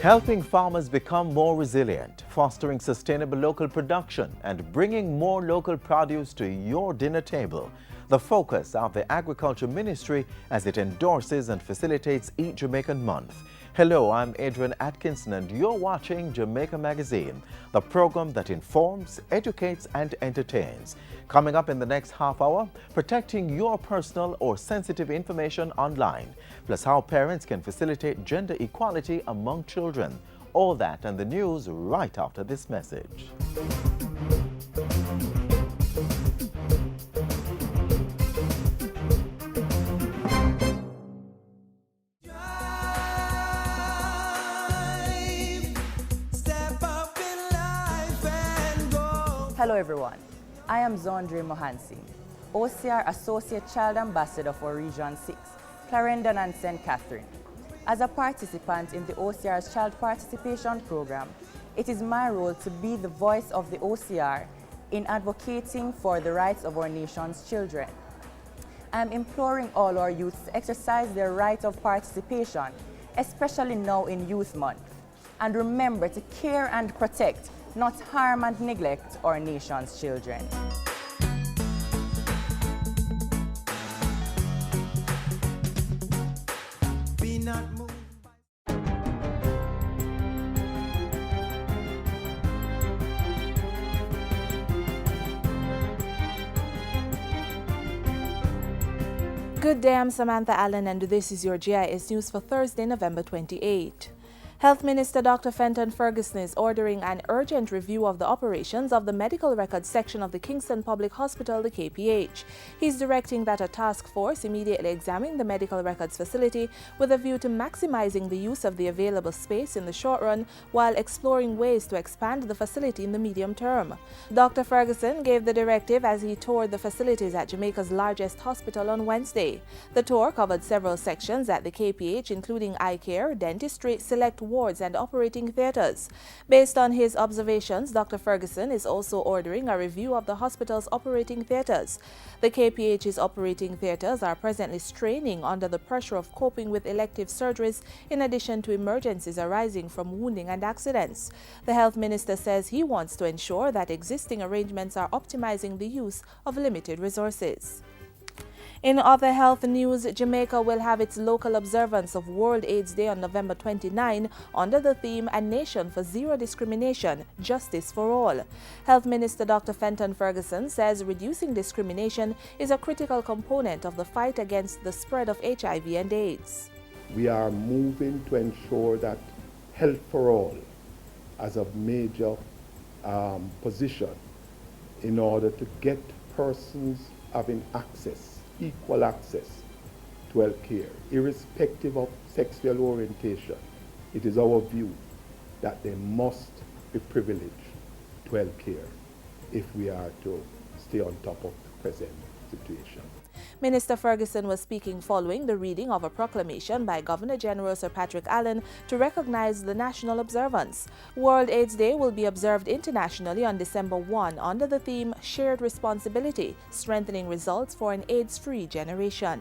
Helping farmers become more resilient, fostering sustainable local production, and bringing more local produce to your dinner table. The focus of the Agriculture Ministry as it endorses and facilitates Eat Jamaican Month. Hello, I'm Adrian Atkinson and you're watching Jamaica Magazine, the program that informs, educates and entertains. Coming up in the next half hour, protecting your personal or sensitive information online, plus how parents can facilitate gender equality among children. All that and the news right after this message. Hello everyone, I am Zandra Mohan, OCR Associate Child Ambassador for Region 6, Clarendon and St. Catherine. As a participant in the OCR's Child Participation Program, it is my role to be the voice of the OCR in advocating for the rights of our nation's children. I am imploring all our youths to exercise their right of participation, especially now in Youth Month, and remember to care and protect, not harm and neglect our nation's children. Be not moved. Good day, I'm Samantha Allen and this is your GIS News for Thursday, November 28. Health Minister Dr. Fenton Ferguson is ordering an urgent review of the operations of the medical records section of the Kingston Public Hospital, the KPH. He's directing that a task force immediately examine the medical records facility with a view to maximizing the use of the available space in the short run while exploring ways to expand the facility in the medium term. Dr. Ferguson gave the directive as he toured the facilities at Jamaica's largest hospital on Wednesday. The tour covered several sections at the KPH, including eye care, dentistry, select wards and operating theatres. Based on his observations, Dr. Ferguson is also ordering a review of the hospital's operating theatres. The KPH's operating theatres are presently straining under the pressure of coping with elective surgeries in addition to emergencies arising from wounding and accidents. The health minister says he wants to ensure that existing arrangements are optimizing the use of limited resources. In other health news, Jamaica will have its local observance of World AIDS Day on November 29 under the theme A Nation for Zero Discrimination, Justice for All. Health Minister Dr. Fenton Ferguson says reducing discrimination is a critical component of the fight against the spread of HIV and AIDS. We are moving to ensure that health for all as a major position in order to get persons having equal access to health care, irrespective of sexual orientation. It is our view that they must be privileged to health care if we are to stay on top of the present situation. Minister Ferguson was speaking following the reading of a proclamation by Governor General Sir Patrick Allen to recognize the national observance. World AIDS Day will be observed internationally on December 1 under the theme Shared Responsibility, Strengthening Results for an AIDS-Free Generation.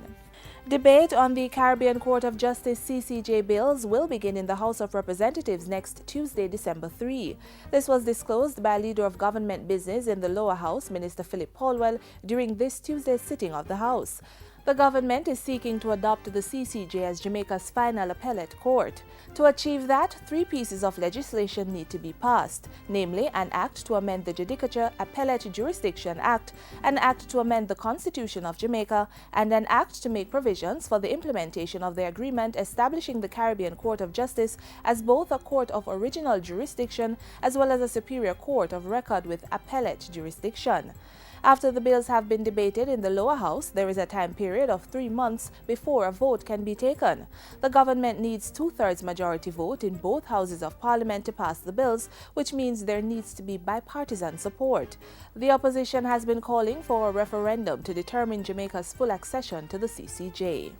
Debate on the Caribbean Court of Justice CCJ bills will begin in the House of Representatives next Tuesday, December 3. This was disclosed by Leader of Government Business in the lower house, Minister Philip Paulwell, during this Tuesday's sitting of the House. The government is seeking to adopt the CCJ as Jamaica's final appellate court. To achieve that, 3 pieces of legislation need to be passed, namely an act to amend the Judicature Appellate Jurisdiction Act, an act to amend the Constitution of Jamaica, and an act to make provisions for the implementation of the agreement establishing the Caribbean Court of Justice as both a court of original jurisdiction as well as a superior court of record with appellate jurisdiction. After the bills have been debated in the lower house, there is a time period of 3 months before a vote can be taken. The government needs 2/3 majority vote in both houses of parliament to pass the bills, which means there needs to be bipartisan support. The opposition has been calling for a referendum to determine Jamaica's full accession to the CCJ.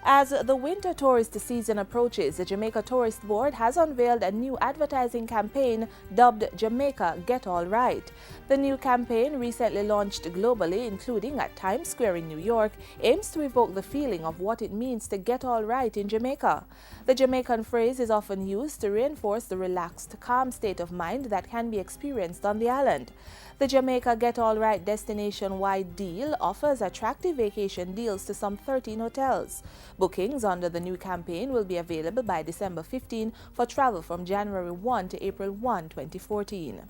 As the winter tourist season approaches, the Jamaica Tourist Board has unveiled a new advertising campaign dubbed Jamaica Get All Right. The new campaign, recently launched globally, including at Times Square in New York, aims to evoke the feeling of what it means to get all right in Jamaica. The Jamaican phrase is often used to reinforce the relaxed, calm state of mind that can be experienced on the island. The Jamaica Get All Right destination-wide deal offers attractive vacation deals to some 13 hotels. Bookings under the new campaign will be available by December 15 for travel from January 1 to April 1, 2014.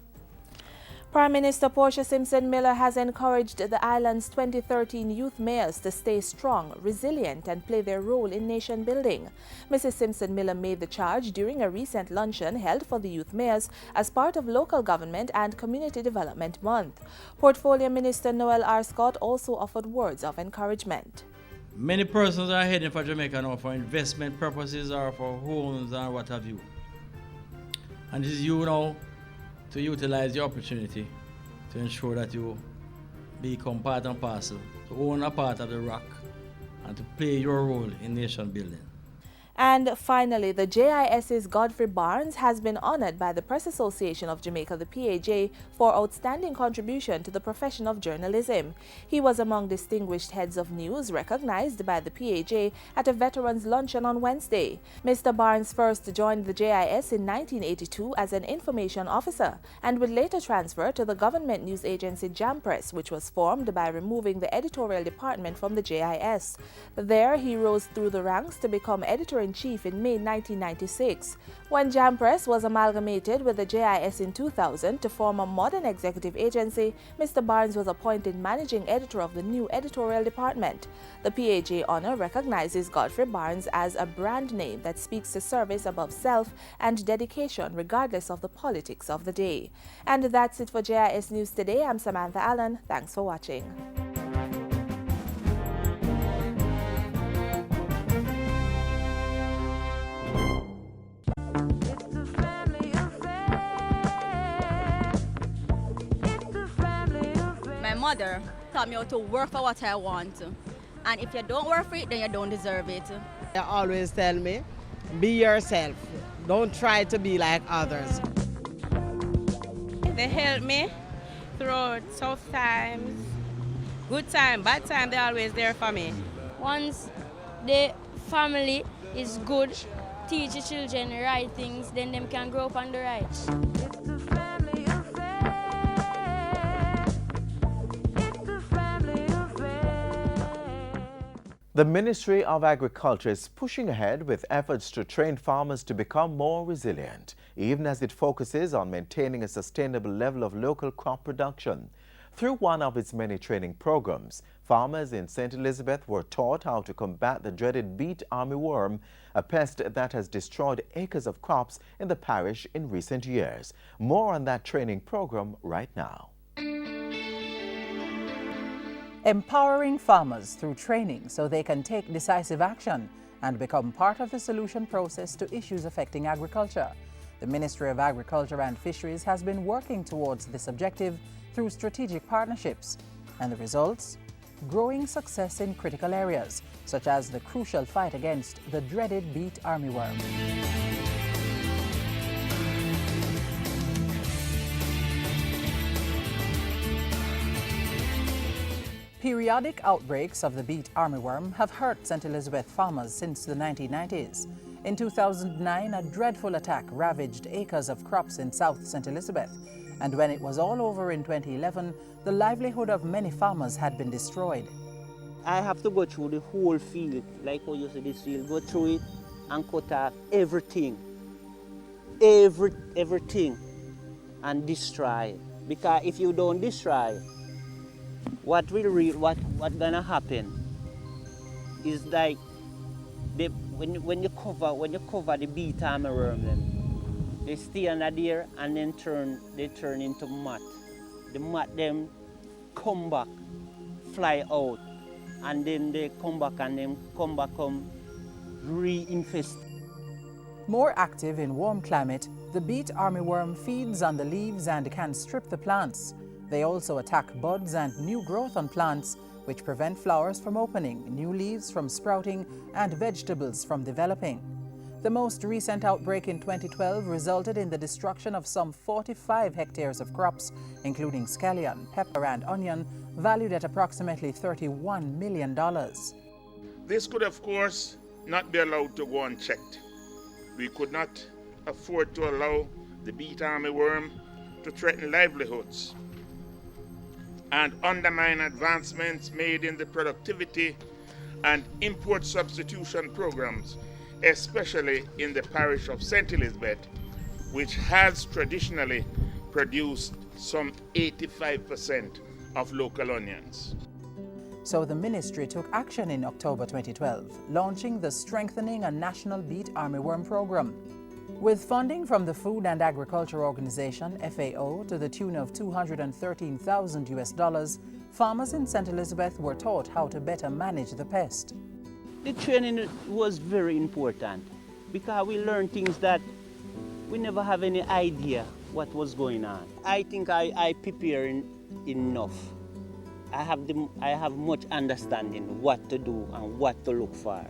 Prime Minister Portia Simpson Miller has encouraged the island's 2013 youth mayors to stay strong, resilient, and play their role in nation building. Mrs. Simpson Miller made the charge during a recent luncheon held for the youth mayors as part of Local Government and Community Development Month. Portfolio Minister Noel R. Scott also offered words of encouragement. Many persons are heading for Jamaica now for investment purposes or for homes or what have you. And it is you now to utilize the opportunity to ensure that you become part and parcel, to own a part of the rock, and to play your role in nation building. And finally, the JIS's Godfrey Barnes has been honored by the Press Association of Jamaica, the PAJ, for outstanding contribution to the profession of journalism. He was among distinguished heads of news recognized by the PAJ at a veterans luncheon on Wednesday. Mr. Barnes first joined the JIS in 1982 as an information officer and would later transfer to the government news agency Jam Press, which was formed by removing the editorial department from the JIS. There, he rose through the ranks to become editor-in-chief in May 1996. When Jam Press was amalgamated with the JIS in 2000 to form a modern executive agency, Mr. Barnes was appointed managing editor of the new editorial department. The PAJ honor recognizes Godfrey Barnes as a brand name that speaks to service above self and dedication regardless of the politics of the day. And that's it for JIS News Today. I'm Samantha Allen. Thanks for watching. My mother taught me how to work for what I want. And if you don't work for it, then you don't deserve it. They always tell me, be yourself. Don't try to be like others. They help me through tough times, good time, bad time, they're always there for me. Once the family is good, teach the children the right things, then them can grow up on the right. The Ministry of Agriculture is pushing ahead with efforts to train farmers to become more resilient, even as it focuses on maintaining a sustainable level of local crop production. Through one of its many training programs, farmers in St. Elizabeth were taught how to combat the dreaded Beet Armyworm, a pest that has destroyed acres of crops in the parish in recent years. More on that training program right now. Empowering farmers through training so they can take decisive action and become part of the solution process to issues affecting agriculture. The Ministry of Agriculture and Fisheries has been working towards this objective through strategic partnerships. And the results? Growing success in critical areas, such as the crucial fight against the dreaded Beet Armyworm. Periodic outbreaks of the Beet Armyworm have hurt St. Elizabeth farmers since the 1990s. In 2009, a dreadful attack ravaged acres of crops in South St. Elizabeth. And when it was all over in 2011, the livelihood of many farmers had been destroyed. I have to go through the whole field, like how you see this field, go through it and cut off everything. Everything, and destroy. Because if you don't destroy, what gonna happen is like when you cover the Beet Armyworm, then they stay under there and then they turn into mud. The mud them come back, fly out, and then they come back reinfest. More active in warm climate, the Beet Armyworm feeds on the leaves and can strip the plants. They also attack buds and new growth on plants which prevent flowers from opening, new leaves from sprouting, and vegetables from developing. The most recent outbreak in 2012 resulted in the destruction of some 45 hectares of crops, including scallion, pepper, and onion, valued at approximately $31 million. This could, of course, not be allowed to go unchecked. We could not afford to allow the beet armyworm to threaten livelihoods and undermine advancements made in the productivity and import substitution programs, especially in the parish of St. Elizabeth, which has traditionally produced some 85% of local onions. So the ministry took action in October 2012, launching the Strengthening a National Beet Armyworm program. With funding from the Food and Agriculture Organization, FAO, to the tune of $213,000, farmers in St. Elizabeth were taught how to better manage the pest. The training was very important because we learned things that we never have any idea what was going on. I think I prepared enough. I have much understanding what to do and what to look for.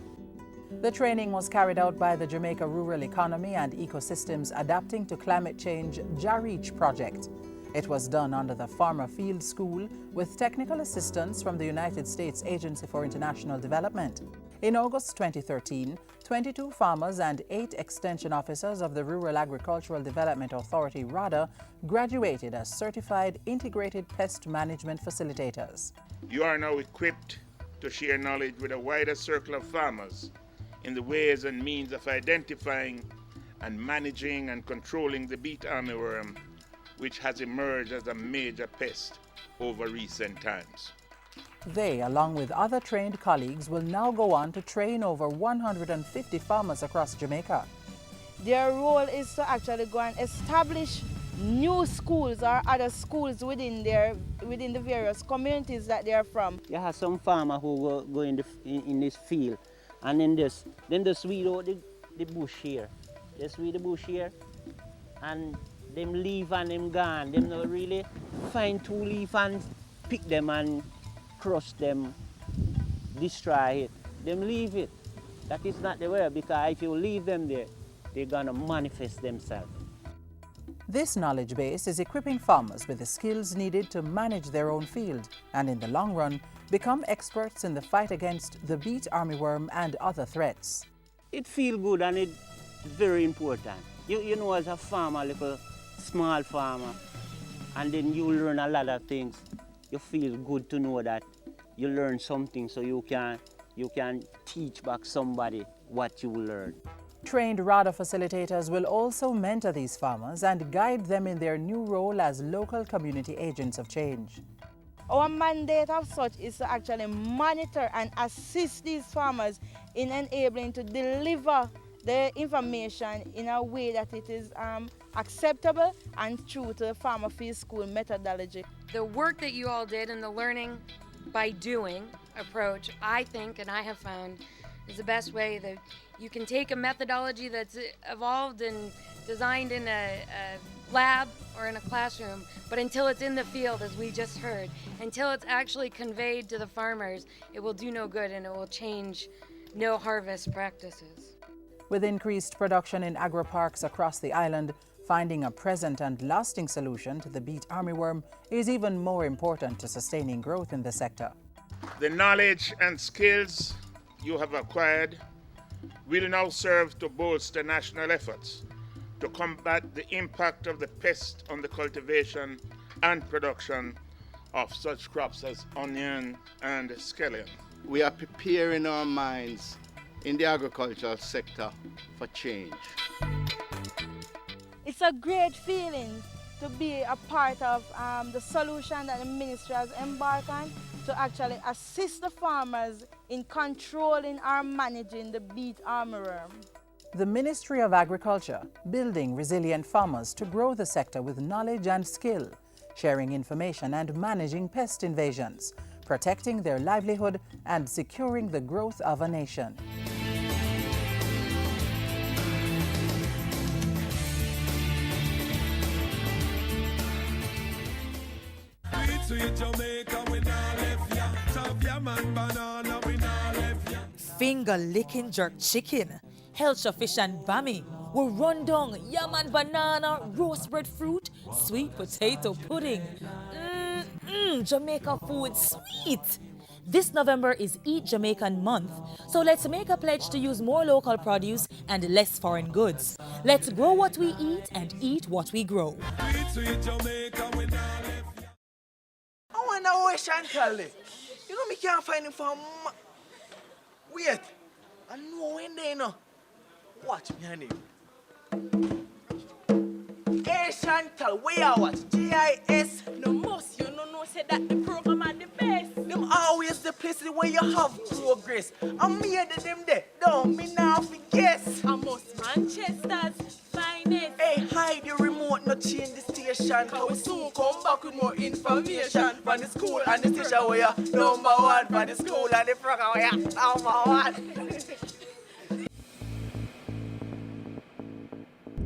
The training was carried out by the Jamaica Rural Economy and Ecosystems Adapting to Climate Change JAREACH project. It was done under the Farmer Field School with technical assistance from the United States Agency for International Development. In August 2013, 22 farmers and 8 extension officers of the Rural Agricultural Development Authority, RADA, graduated as certified integrated pest management facilitators. You are now equipped to share knowledge with a wider circle of farmers in the ways and means of identifying and managing and controlling the beet armyworm, which has emerged as a major pest over recent times. They, along with other trained colleagues, will now go on to train over 150 farmers across Jamaica. Their role is to actually go and establish new schools or other schools within the various communities that they are from. You have some farmer who go in this field and then they weed out the bush here. They weed the bush here and them leave and them gone. Them not really find 2 leaves and pick them and crush them, destroy it. Them leave it. That is not the way, because if you leave them there, they're gonna manifest themselves. This knowledge base is equipping farmers with the skills needed to manage their own field and in the long run become experts in the fight against the beet armyworm and other threats. It feels good and it's very important. You know, as a farmer, like a small farmer, and then you learn a lot of things. You feel good to know that you learn something so you can teach back somebody what you learned. Trained RADA facilitators will also mentor these farmers and guide them in their new role as local community agents of change. Our mandate of such is to actually monitor and assist these farmers in enabling to deliver the information in a way that it is acceptable and true to the Farmer Field School methodology. The work that you all did and the learning by doing approach, I think, and I have found, is the best way that you can take a methodology that's evolved and designed in a lab or in a classroom, but until it's in the field, as we just heard, until it's actually conveyed to the farmers, it will do no good and it will change no harvest practices. With increased production in agri-parks across the island, finding a present and lasting solution to the beet armyworm is even more important to sustaining growth in the sector. The knowledge and skills you have acquired will now serve to bolster national efforts to combat the impact of the pest on the cultivation and production of such crops as onion and scallion. We are preparing our minds in the agricultural sector for change. It's a great feeling to be a part of the solution that the ministry has embarked on to actually assist the farmers in controlling or managing the beet armyworm. The Ministry of Agriculture, building resilient farmers to grow the sector with knowledge and skill, sharing information and managing pest invasions, protecting their livelihood and securing the growth of a nation. Sweet Jamaica, we not left ya. Finger-licking jerk chicken, Helcher fish and bami, we run down yam and banana, roast breadfruit, sweet potato pudding. Jamaica food sweet. This November is Eat Jamaican Month, so let's make a pledge to use more local produce and less foreign goods. Let's grow what we eat and eat what we grow. I wonder where Chantal live. You know me can't find him for wait. I know when they know. Watch me her name. Hey Chantal, where you watch? GIS. No most you know say that the program are the best. Them always the places where you have progress. I'm here to them there. Don't me now forget. I most Manchester's finest. Hey, hide your remote, not change the station. Cause we soon come back with more information from the school and the station where you're number one. From the school and the program where you're number one.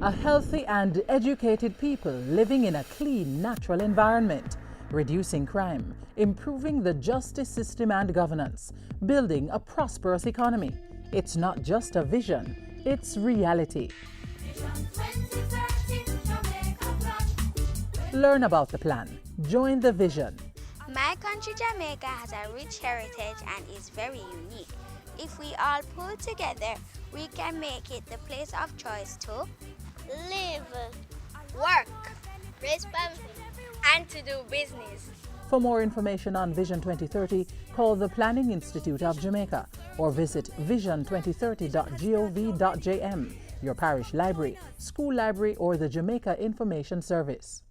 A healthy and educated people living in a clean, natural environment, reducing crime, improving the justice system and governance, building a prosperous economy. It's not just a vision, it's reality. Learn about the plan. Join the vision. My country, Jamaica, has a rich heritage and is very unique. If we all pull together, we can make it the place of choice to live, work, raise family, and to do business. For more information on Vision 2030, call the Planning Institute of Jamaica or visit vision2030.gov.jm, your parish library, school library, or the Jamaica Information Service.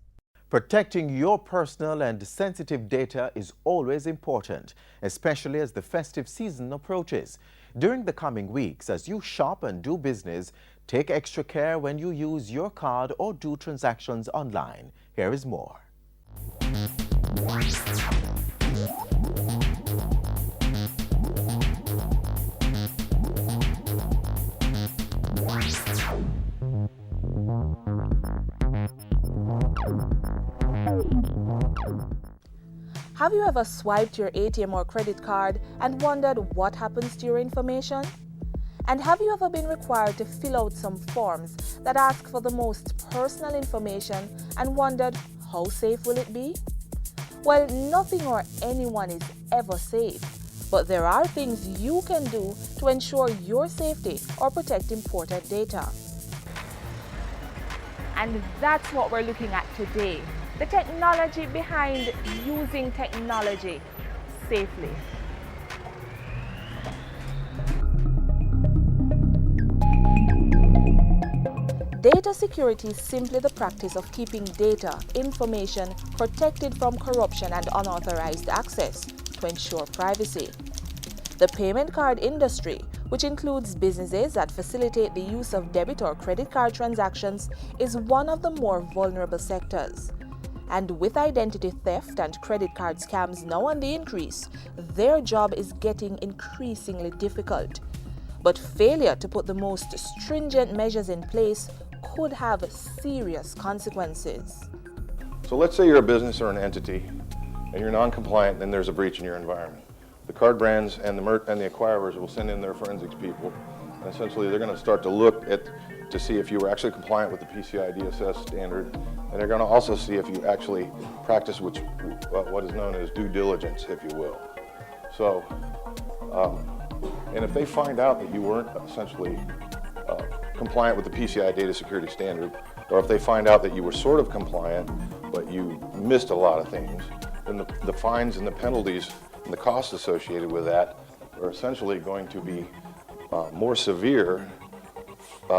Protecting your personal and sensitive data is always important, especially as the festive season approaches. During the coming weeks, as you shop and do business, take extra care when you use your card or do transactions online. Here is more. Have you ever swiped your ATM or credit card and wondered what happens to your information? And have you ever been required to fill out some forms that ask for the most personal information and wondered how safe will it be? Well, nothing or anyone is ever safe, but there are things you can do to ensure your safety or protect important data. And that's what we're looking at today. The technology behind using technology safely. Data security is simply the practice of keeping data, information protected from corruption and unauthorized access to ensure privacy. The payment card industry, which includes businesses that facilitate the use of debit or credit card transactions, is one of the more vulnerable sectors. And with identity theft and credit card scams now on the increase, their job is getting increasingly difficult. But failure to put the most stringent measures in place could have serious consequences. So let's say you're a business or an entity and you're non-compliant and there's a breach in your environment. The card brands and the acquirers will send in their forensics people, and essentially they're going to start to look to see if you were actually compliant with the PCI DSS standard, and they're going to also see if you actually practice what is known as due diligence, if you will. So, and if they find out that you weren't essentially compliant with the PCI data security standard, or if they find out that you were sort of compliant, but you missed a lot of things, then the fines and the penalties and the costs associated with that are essentially going to be more severe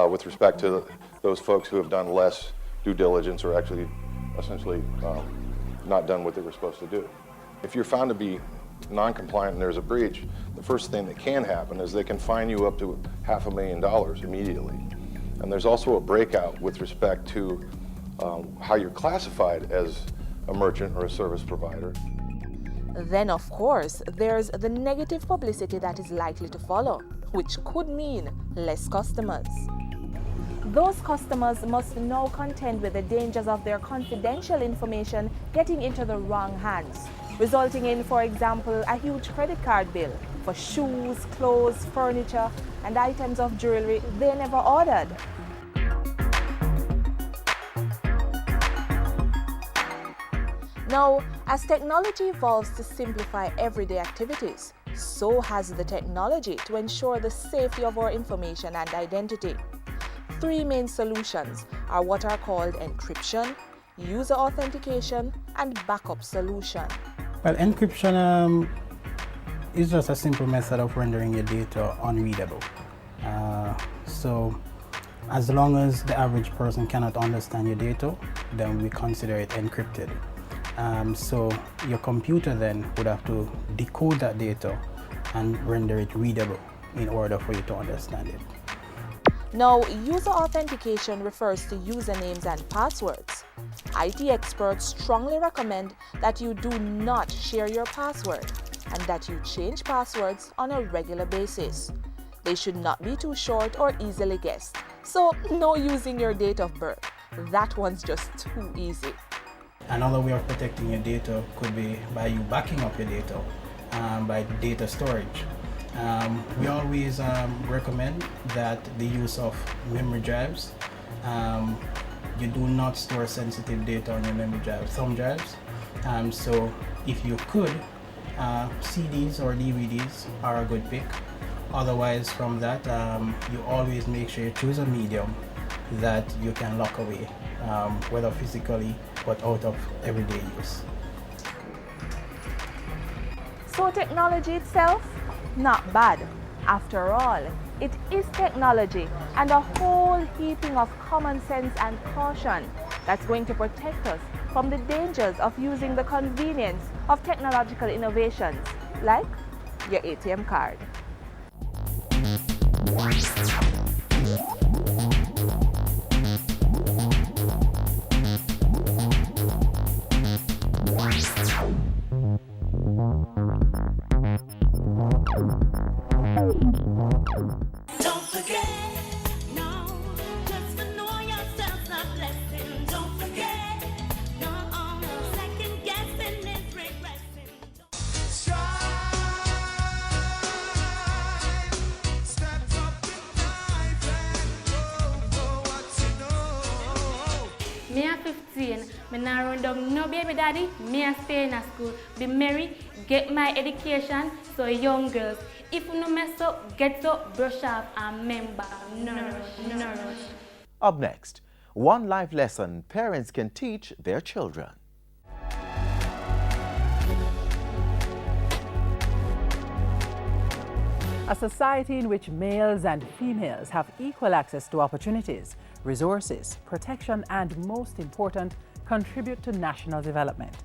with respect to those folks who have done less due diligence or actually essentially not done what they were supposed to do. If you're found to be non-compliant and there's a breach, the first thing that can happen is they can fine you up to $500,000 immediately. And there's also a breakout with respect to how you're classified as a merchant or a service provider. Then, of course, there's the negative publicity that is likely to follow, which could mean less customers. Those customers must now contend with the dangers of their confidential information getting into the wrong hands, resulting in, for example, a huge credit card bill for shoes, clothes, furniture, and items of jewelry they never ordered. Now, as technology evolves to simplify everyday activities, so has the technology to ensure the safety of our information and identity. Three main solutions are what are called encryption, user authentication, and backup solution. Well, encryption is just a simple method of rendering your data unreadable. So as long as the average person cannot understand your data, then we consider it encrypted. So your computer then would have to decode that data and render it readable in order for you to understand it. Now, user authentication refers to usernames and passwords. IT experts strongly recommend that you do not share your password and that you change passwords on a regular basis. They should not be too short or easily guessed. So, no using your date of birth. That one's just too easy. Another way of protecting your data could be by you backing up your data by data storage. We always recommend that the use of memory drives. You do not store sensitive data on your memory drives, thumb drives. So if you could, CDs or DVDs are a good pick. Otherwise, from that, you always make sure you choose a medium that you can lock away, whether physically but out of everyday use. So technology itself, not bad. After all, it is technology and a whole heaping of common sense and caution that's going to protect us from the dangers of using the convenience of technological innovations, like your ATM card. Don't forget, no, just to know yourself's a blessing. Don't forget, no, second guessing is regressing. Strive, step up in life and go what you know. Me at 15, me not run down no baby daddy, me a stay in a school, be married, get my education, so young girls. If you no mess up, get up, brush off, and remember, nourish. Up next, one life lesson parents can teach their children. A society in which males and females have equal access to opportunities, resources, protection, and most important, contribute to national development.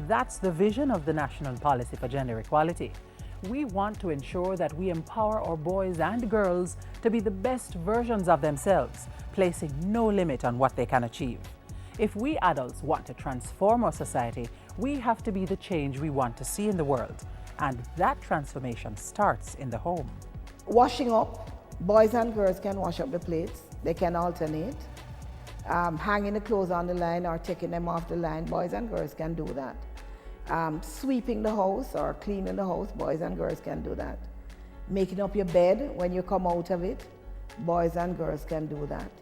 That's the vision of the National Policy for Gender Equality. We want to ensure that we empower our boys and girls to be the best versions of themselves, placing no limit on what they can achieve. If we adults want to transform our society, we have to be the change we want to see in the world. And that transformation starts in the home. Washing up, boys and girls can wash up the plates. They can alternate. Hanging the clothes on the line or taking them off the line, boys and girls can do that. Sweeping the house or cleaning the house, boys and girls can do that. Making up your bed when you come out of it, boys and girls can do that.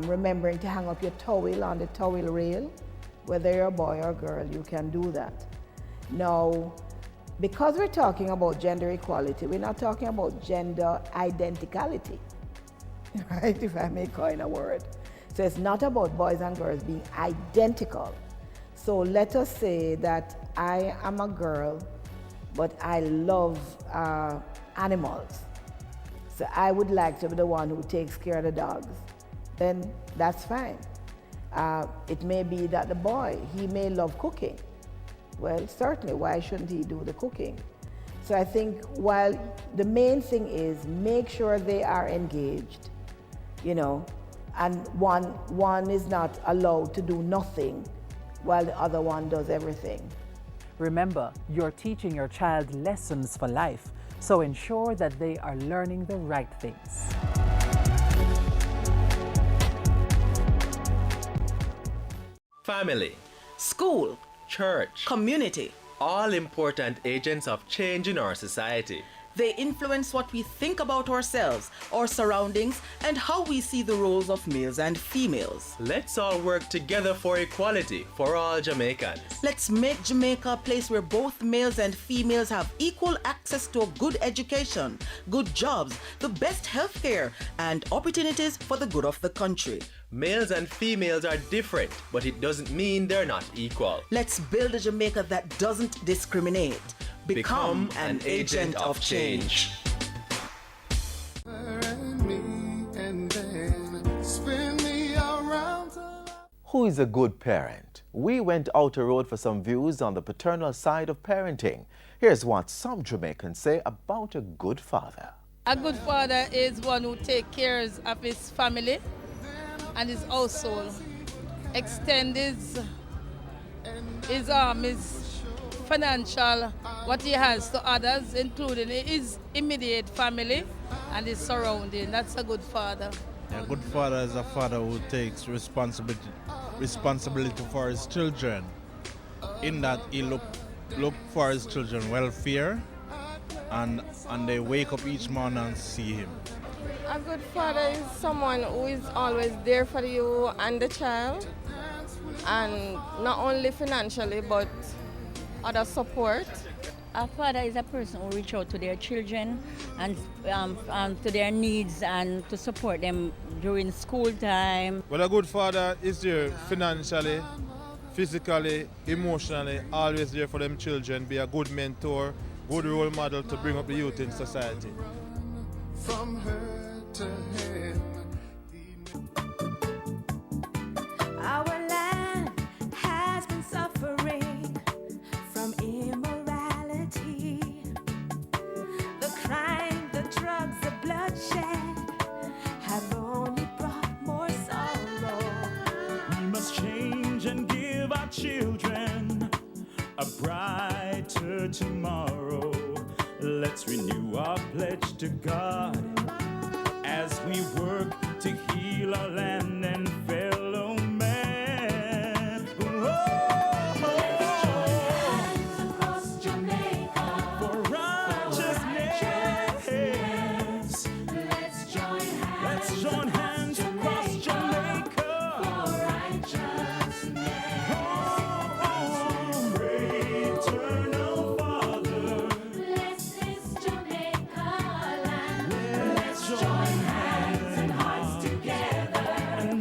Remembering to hang up your towel on the towel rail, whether you're a boy or girl, you can do that. Now, because we're talking about gender equality, we're not talking about gender identicality, right, if I may coin a word. So it's not about boys and girls being identical. So let us say that I am a girl, but I love animals. So I would like to be the one who takes care of the dogs. Then that's fine. It may be that the boy, he may love cooking. Well, certainly, why shouldn't he do the cooking? So I think while the main thing is make sure they are engaged, you know, and one is not allowed to do nothing while the other one does everything. Remember, you're teaching your child lessons for life, so ensure that they are learning the right things. Family, school, church, community. all important agents of change in our society. They influence what we think about ourselves, our surroundings, and how we see the roles of males and females. Let's all work together for equality for all Jamaicans. Let's make Jamaica a place where both males and females have equal access to a good education, good jobs, the best healthcare, and opportunities for the good of the country. Males and females are different, but it doesn't mean they're not equal. Let's build a Jamaica that doesn't discriminate. Become an agent of change. Who is a good parent? We went out the road for some views on the paternal side of parenting. Here's what some Jamaicans say about a good father. A good father is one who takes care of his family and his household. Extend his financial, what he has to others, including his immediate family and his surrounding. That's a good father. A good father is a father who takes responsibility for his children, in that he look for his children's welfare, and they wake up each morning and see him. A good father is someone who is always there for you and the child, and not only financially but other support. A father is a person who reaches out to their children and to their needs and to support them during school time. Well, a good father is there financially, physically, emotionally, always there for them children, be a good mentor, good role model to bring up the youth in society. From her to him. Our land has been suffering from immorality. The crime, the drugs, the bloodshed have only brought more sorrow. We must change and give our children a brighter tomorrow. Let's renew our pledge to God as we work to heal our land and fellow man. Let's join hands across Jamaica for righteousness. Let's join hands across Jamaica for righteousness. Pray, eternal Father. Bless this Jamaica land. Let's join hands and hearts together and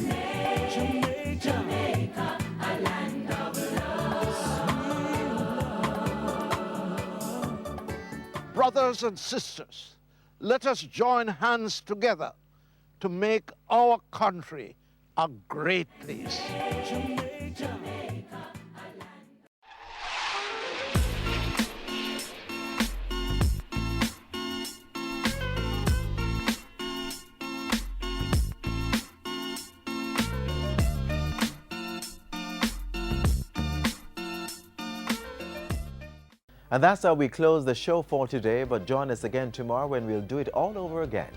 make Jamaica a land of love. Brothers and sisters, let us join hands together to make our country a great place. And that's how we close the show for today, but join us again tomorrow when we'll do it all over again.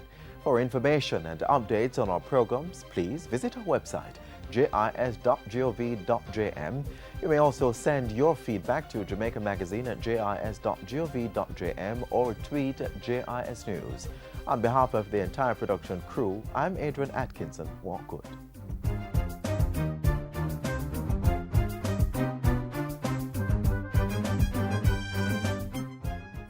For information and updates on our programs, please visit our website, jis.gov.jm. You may also send your feedback to Jamaica Magaizne at jis.gov.jm or tweet JIS News. On behalf of the entire production crew, I'm Adrian Atkinson. Walk good.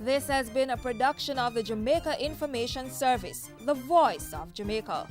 This has been a production of the Jamaica Information Service, the voice of Jamaica.